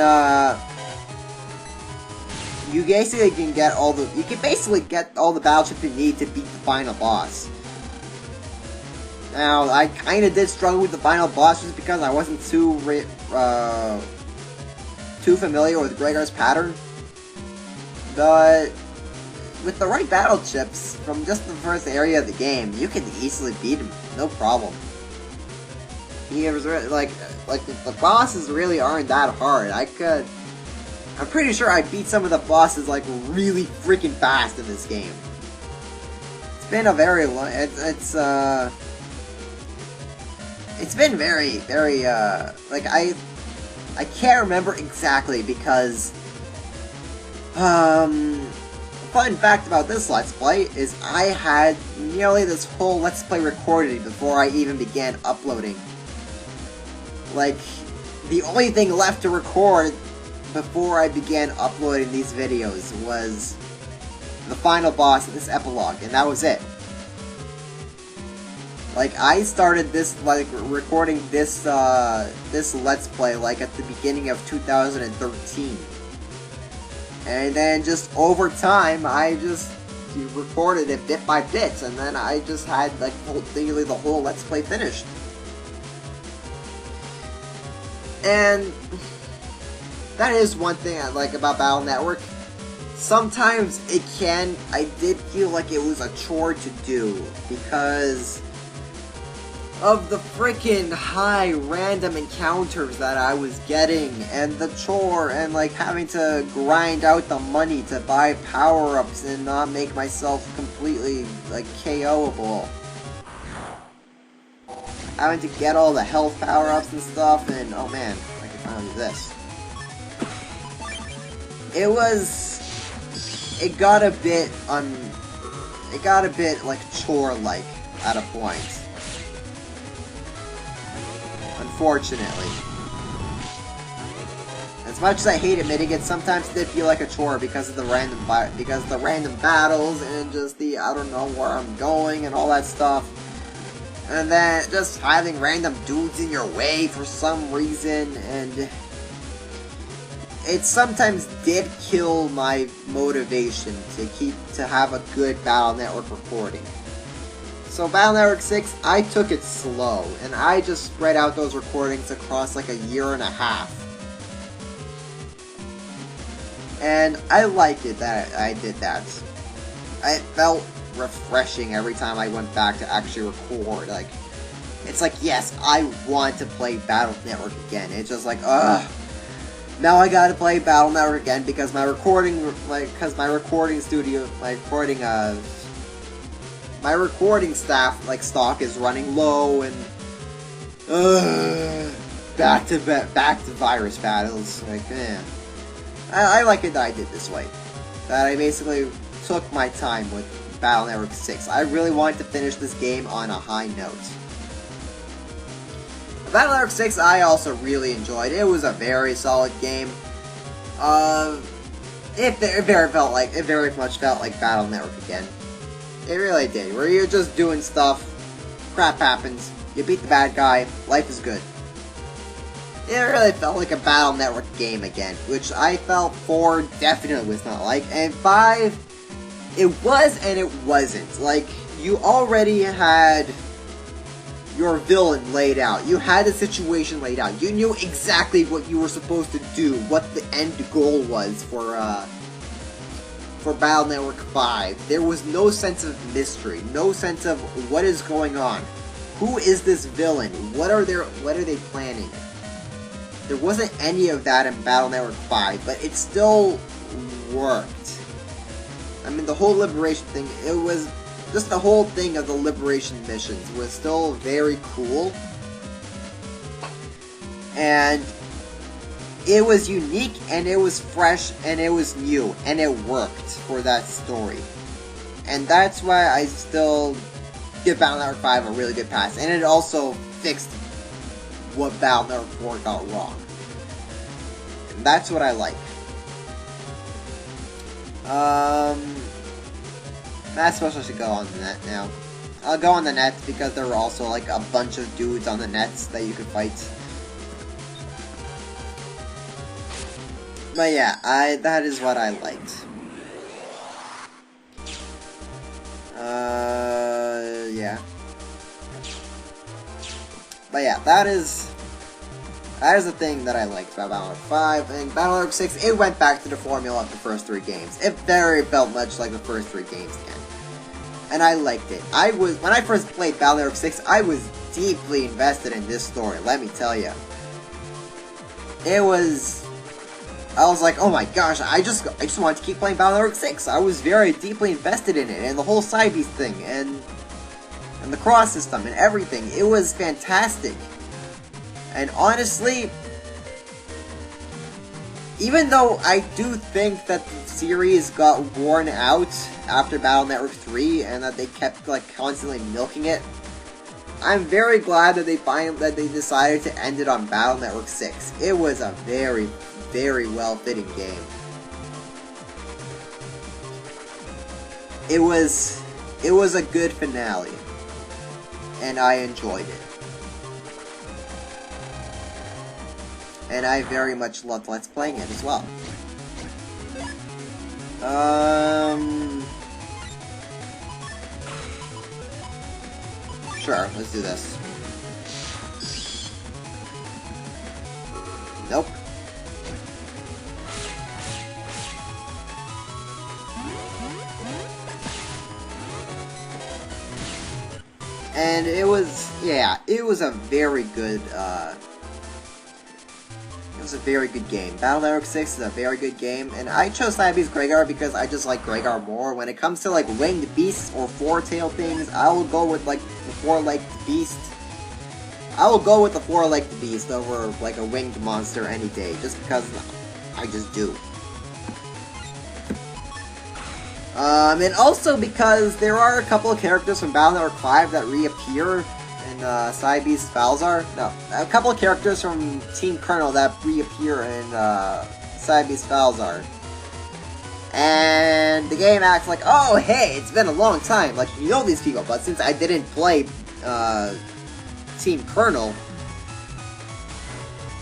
you basically can get all the, battle chips you need to beat the final boss. Now, I kinda did struggle with the final boss just because I wasn't too familiar with Gregor's pattern. But with the right battle chips from just the first area of the game, you can easily beat him, no problem. He was really, like the bosses really aren't that hard. I'm pretty sure I beat some of the bosses like really freaking fast in this game. It's been a very long. It's been very like I can't remember exactly because fun fact about this Let's Play is I had nearly this whole Let's Play recorded before I even began uploading. Like, the only thing left to record before I began uploading these videos was the final boss of this epilogue, and that was it. Like, I started this, like, recording this, this Let's Play, like, at the beginning of 2013. And then, just over time, I just recorded it bit by bit, and then I just had, like, nearly the whole Let's Play finished. And that is one thing I like about Battle Network. Sometimes I did feel like it was a chore to do because of the freaking high random encounters that I was getting, and the chore, and like having to grind out the money to buy power-ups and not make myself completely like KO'able. Having to get all the health power-ups and stuff, and oh man, I can finally do this. It got a bit like chore-like at a point. Unfortunately. As much as I hate admitting it, sometimes it did feel like a chore because of the random battles and just the I don't know where I'm going and all that stuff. And then just having random dudes in your way for some reason, and it sometimes did kill my motivation to have a good Battle Network recording. So Battle Network 6, I took it slow, and I just spread out those recordings across like a year and a half. And I liked it that I did that. It felt refreshing every time I went back to actually record. Like, it's like, yes, I want to play Battle Network again. It's just like, ugh. Now I gotta play Battle Network again because my recording staff, like, stock is running low, and back to virus battles. Like, man, I like it that I did this way. That I basically took my time with Battle Network 6. I really wanted to finish this game on a high note. Battle Network 6 I also really enjoyed. It was a very solid game. It very much felt like Battle Network again. It really did. Where you're just doing stuff, crap happens, you beat the bad guy, life is good. It really felt like a Battle Network game again, which I felt 4 definitely was not like, and 5, it was and it wasn't. Like, you already had your villain laid out. You had the situation laid out. You knew exactly what you were supposed to do, what the end goal was for Battle Network 5. There was no sense of mystery, no sense of what is going on. Who is this villain? What are they planning? There wasn't any of that in Battle Network 5, but it still worked. I mean, the whole Liberation thing, it was just the whole thing of the Liberation missions was still very cool. And it was unique, and it was fresh, and it was new, and it worked for that story. And that's why I still give Battle Network 5 a really good pass. And it also fixed what Battle Network 4 got wrong. And that's what I like. I suppose I should go on the net now. I'll go on the net because there were also like a bunch of dudes on the nets that you could fight. But yeah, that is what I liked. Yeah. But yeah, that is the thing that I liked about Battle Network 5, and Battle Network 6, it went back to the formula of the first 3 games. It very felt much like the first 3 games again. And I liked it. When I first played Battle Network 6, I was deeply invested in this story, let me tell you. I was like, oh my gosh, I just wanted to keep playing Battle Network 6. I was very deeply invested in it, and the whole side beast thing, and the cross system, and everything. It was fantastic. And honestly, even though I do think that the series got worn out after Battle Network 3, and that they kept like constantly milking it, I'm very glad that they decided to end it on Battle Network 6. It was a very, very well-fitting game. It was a good finale, and I enjoyed it. And I very much loved Let's Playing it as well. Sure, let's do this. Nope. And it was a very good, it was a very good game. Battle Network 6 is a very good game, and I chose Siamese Gregar because I just like Gregar more. When it comes to like winged beasts or four-tailed things, I will go with like the four-legged beast. I will go with the four-legged beast over like a winged monster any day, just because I just do. And also because there are a couple of characters from Battle Network 5 that reappear in Cybeast Falzar. No, a couple of characters from Team Colonel that reappear in Cybeast Falzar. And the game acts like, oh hey, it's been a long time, like you know these people, but since I didn't play Team Colonel,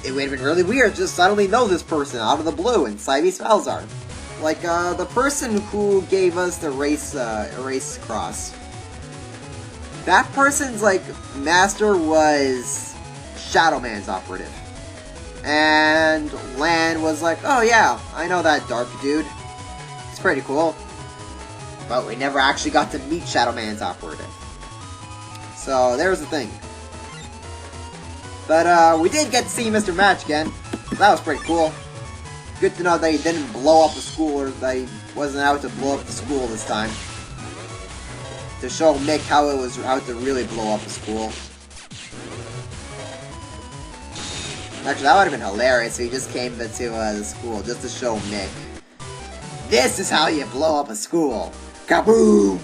it would have been really weird to just suddenly know this person out of the blue in Cybeast Falzar. Like, the person who gave us the race cross. That person's, like, master was Shadow Man's operative. And Lan was like, oh yeah, I know that dark dude. It's pretty cool. But we never actually got to meet Shadow Man's operative. So, there's the thing. But, we did get to see Mr. Match again. That was pretty cool. Good to know that he didn't blow up the school, or that he wasn't out to blow up the school this time. To show Mick how it was out to really blow up the school. Actually, that would have been hilarious if he just came to the school just to show Mick. This is how you blow up a school! Kaboom!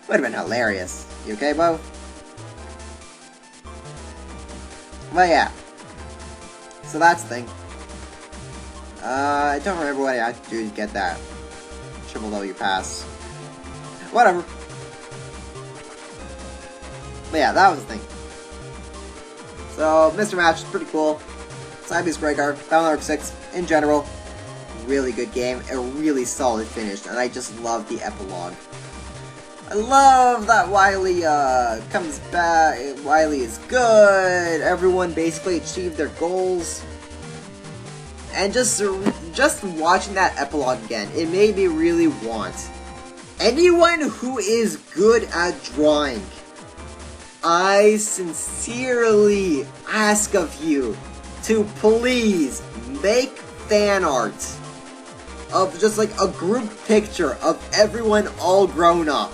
Would have been hilarious. You okay, Bo? But yeah. So that's the thing. I don't remember what I had to do to get that triple W pass. Whatever. But yeah, that was the thing. So, Mr. Match is pretty cool. Siamese Gregar, Battle Network 6, in general, really good game. A really solid finish, and I just love the epilogue. I love that Wily comes back. Wily is good. Everyone basically achieved their goals. And just watching that epilogue again, it made me really want anyone who is good at drawing. I sincerely ask of you to please make fan art of just like a group picture of everyone all grown up.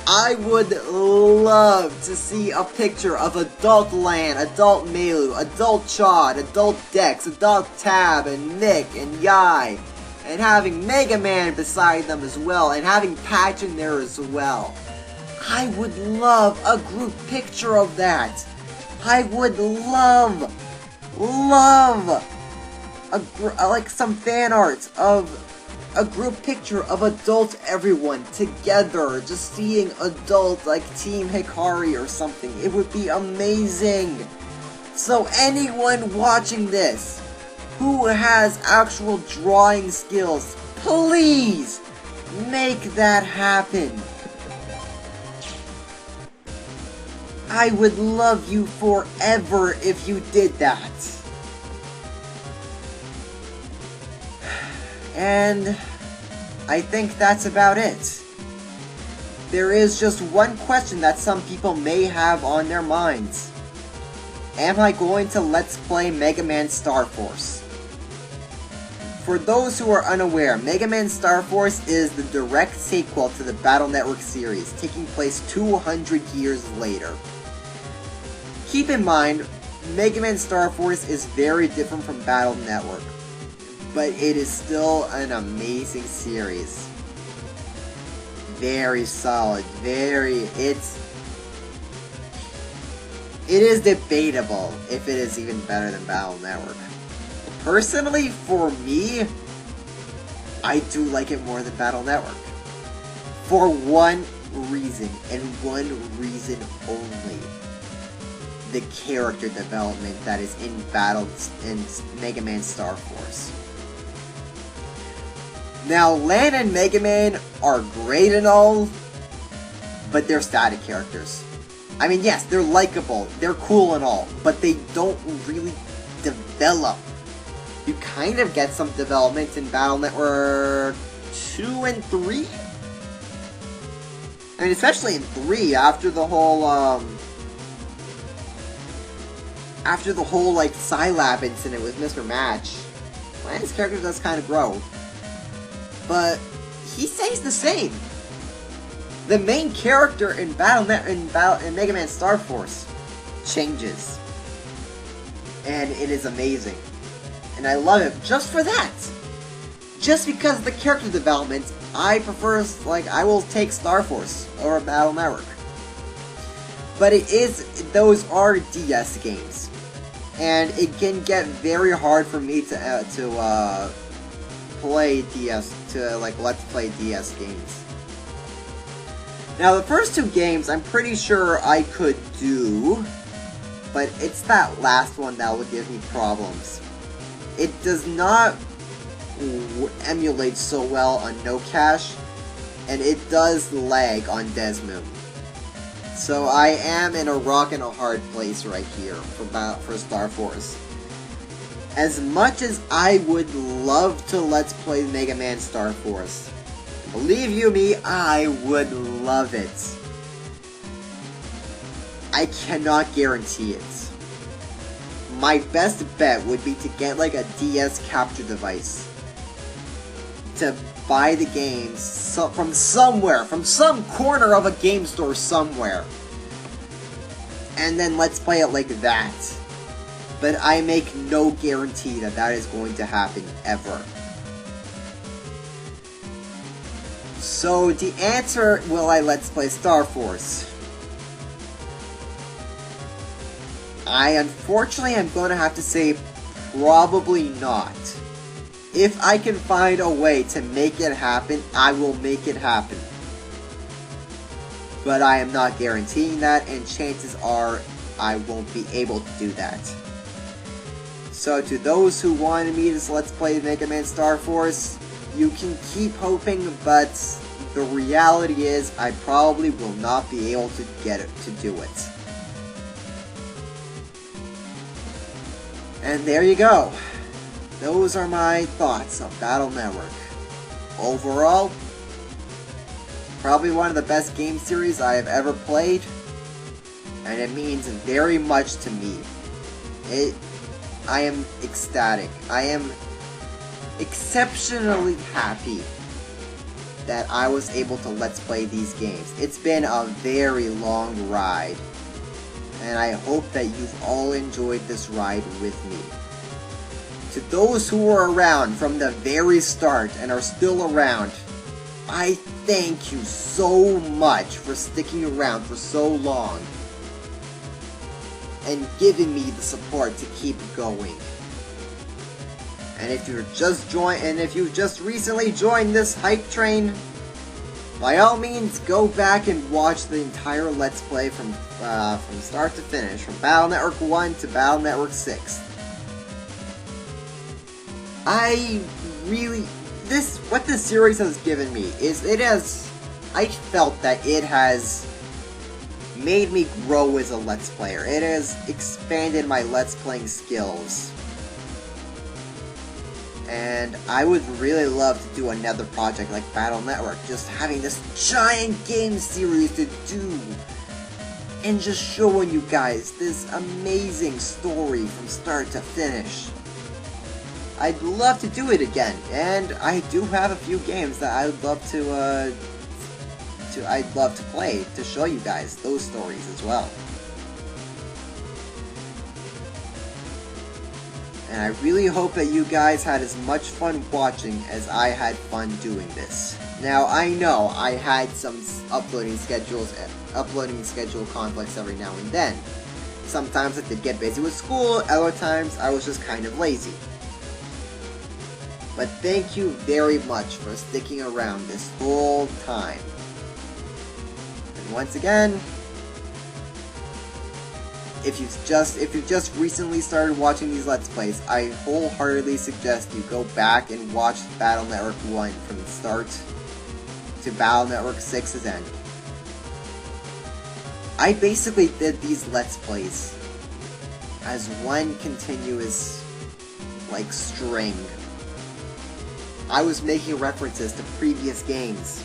I would love to see a picture of Adult Lan, Adult Melu, Adult Chad, Adult Dex, Adult Tab, and Nick, and Yai, and having MegaMan beside them as well, and having Patch in there as well. I would love a group picture of that. I would love like some fan art of a group picture of adult everyone together, just seeing adult like Team Hikari or something. It would be amazing. So anyone watching this who has actual drawing skills, please make that happen. I would love you forever if you did that. And I think that's about it. There is just one question that some people may have on their minds. Am I going to Let's Play MegaMan Star Force? For those who are unaware, MegaMan Star Force is the direct sequel to the Battle Network series, taking place 200 years later. Keep in mind, MegaMan Star Force is very different from Battle Network, but it is still an amazing series. Very solid, it is debatable if it is even better than Battle Network. Personally, for me, I do like it more than Battle Network. For one reason, and one reason only. The character development that is in MegaMan Star Force. Now, Lan and MegaMan are great and all, but they're static characters. I mean, yes, they're likable, they're cool and all, but they don't really develop. You kind of get some developments in Battle Network 2 and 3? I mean, especially in 3, after the whole, like, Scilab incident with Mr. Match, Lan's character does kind of grow. But he stays the same. The main character in MegaMan Star Force changes. And it is amazing. And I love it just for that. Just because of the character development, I prefer, like, I will take Star Force over Battle Network. But those are DS games. And it can get very hard for me to play DS, let's play DS games. Now, the first two games, I'm pretty sure I could do, but it's that last one that will give me problems. It does not emulate so well on No Cache, and it does lag on Desmoon. So I am in a rock and a hard place right here for Star Force. As much as I would love to Let's Play MegaMan Star Force, believe you me, I would love it. I cannot guarantee it. My best bet would be to get like a DS capture device. To buy the games from somewhere, from some corner of a game store somewhere. And then let's play it like that. But I make no guarantee that that is going to happen ever. So the answer, will I Let's Play Star Force? Unfortunately, I'm going to have to say probably not. If I can find a way to make it happen, I will make it happen. But I am not guaranteeing that, and chances are I won't be able to do that. So to those who wanted me to Let's Play MegaMan Star Force, you can keep hoping, but the reality is I probably will not be able to get it to do it. And there you go. Those are my thoughts of Battle Network. Overall, probably one of the best game series I have ever played, and it means very much to me. I am ecstatic. I am exceptionally happy that I was able to Let's Play these games. It's been a very long ride, and I hope that you've all enjoyed this ride with me. To those who were around from the very start and are still around, I thank you so much for sticking around for so long and giving me the support to keep going. And if you've just recently joined this hype train, by all means go back and watch the entire Let's Play from start to finish, from Battle Network 1 to Battle Network 6. What this series has given me is I felt that it has made me grow as a Let's Player. It has expanded my Let's Playing skills. And I would really love to do another project like Battle Network, just having this giant game series to do, and just showing you guys this amazing story from start to finish. I'd love to do it again, and I do have a few games that I'd love to play to show you guys those stories as well. And I really hope that you guys had as much fun watching as I had fun doing this. Now, I know I had some uploading schedule conflicts every now and then. Sometimes I did get busy with school, other times I was just kind of lazy. But thank you very much for sticking around this whole time. And once again, if you've just recently started watching these Let's Plays, I wholeheartedly suggest you go back and watch Battle Network 1 from the start to Battle Network 6's end. I basically did these Let's Plays as one continuous, string. I was making references to previous games.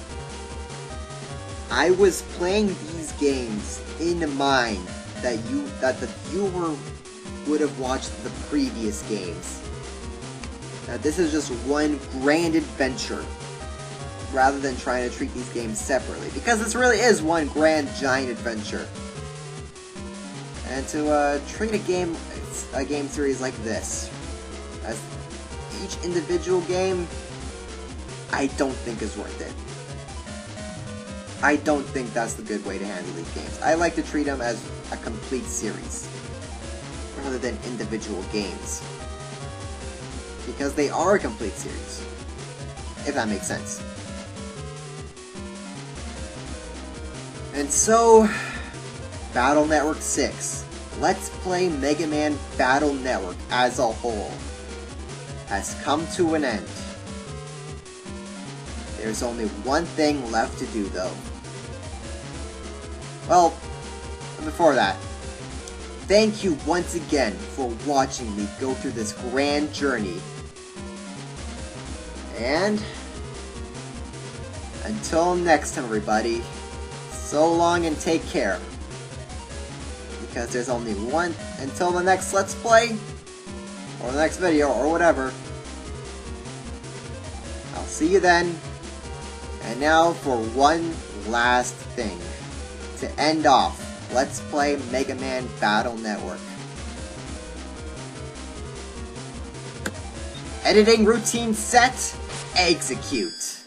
I was playing these games in mind that the viewer would have watched the previous games. Now, this is just one grand adventure, rather than trying to treat these games separately, because this really is one grand giant adventure. And to treat a game series like this as each individual game, I don't think is worth it. I don't think that's the good way to handle these games. I like to treat them as a complete series, rather than individual games. Because they are a complete series, if that makes sense. And so, Battle Network 6, Let's Play MegaMan Battle Network as a whole, has come to an end. There's only one thing left to do, though. Well, before that, thank you once again for watching me go through this grand journey. And until next time, everybody, so long and take care. Because there's only one, until the next Let's Play, or the next video, or whatever. I'll see you then. And now for one last thing. To end off, Let's Play MegaMan Battle Network. Editing routine set, execute.